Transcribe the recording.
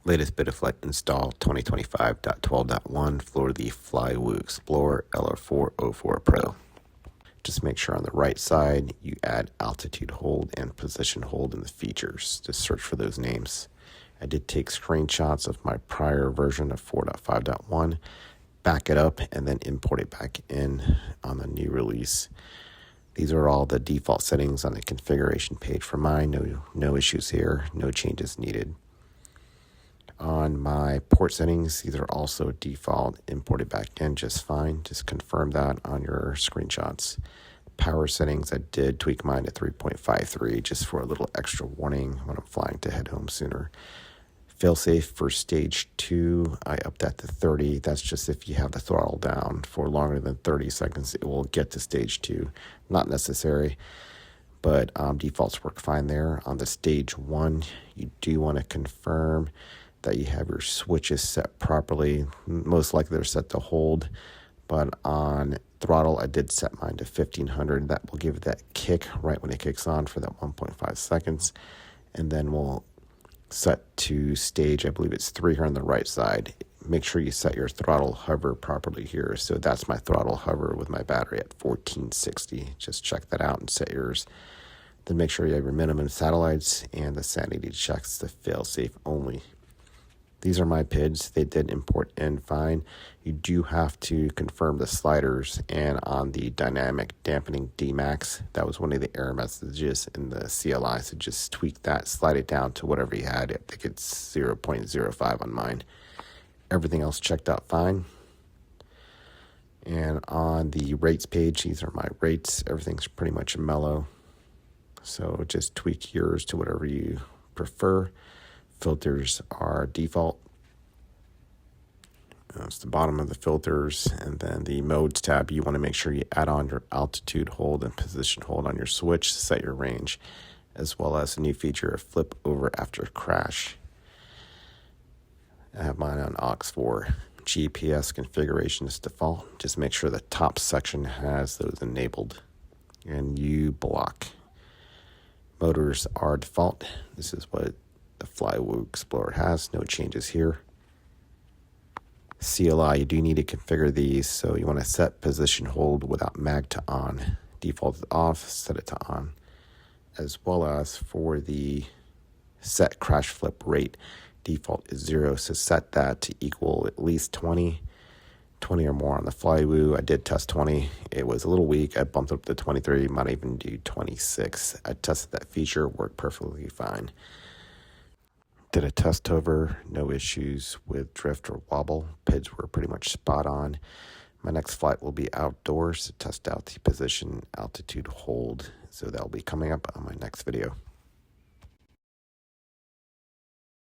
Latest Betaflight install 2025.12.1 for the Flywoo Explorer LR4 04 Pro. Just make sure on the right side you add altitude hold and position hold in the features. Just search for those names. I did take screenshots of my prior version of 4.5.1, back it up, and then import it back in on the new release. These are all the default settings on the configuration page for mine. No issues here, no changes needed. On my port settings, these are also default, imported back in just fine. Just confirm that on your screenshots. Power settings, I did tweak mine to 3.53 just for a little extra warning when I'm flying to head home sooner. Failsafe for stage 2, I upped that to 30. That's just if you have the throttle down for longer than 30 seconds, it will get to stage 2. Not necessary, but defaults work fine there. On the stage 1, you do want to confirm that you have your switches set properly. Most likely they're set to hold, but on throttle I did set mine to 1500. That will give it that kick right when it kicks on for that 1.5 seconds, and then we'll set to stage, I believe it's 3 here on the right side. Make sure you set your throttle hover properly here. So that's my throttle hover with my battery at 1460. Just check that out and set yours. Then make sure you have your minimum satellites and the sanity checks to fail safe only. These are my PIDs. They did import in fine. You do have to confirm the sliders, and on the dynamic dampening Dmax, that was one of the error messages in the CLI, so just tweak that, slide it down to whatever you had. I think it's 0.05 on mine. Everything else checked out fine. And on the rates page, these are my rates. Everything's pretty much mellow, so just tweak yours to whatever you prefer. Filters are default. That's the bottom of the filters. And then the modes tab, you want to make sure you add on your altitude hold and position hold on your switch to set your range, as well as a new feature of flip over after crash. I have mine on aux4. GPS configuration is default. Just make sure the top section has those enabled. And U block. Motors are default. This is what the Flywoo Explorer has. No changes here. CLI, you do need to configure these, so you want to set position hold without mag to on. Default is off, set it to on. As well as for the set crash flip rate, default is 0, so set that to equal at least 20 or more on the Flywoo. I did test 20. It was a little weak. I bumped up to 23, might even do 26. I tested that feature, worked perfectly fine. Did a test over, no issues with drift or wobble. PIDs were pretty much spot on. My next flight will be outdoors to test out the position altitude hold. So that'll be coming up on my next video.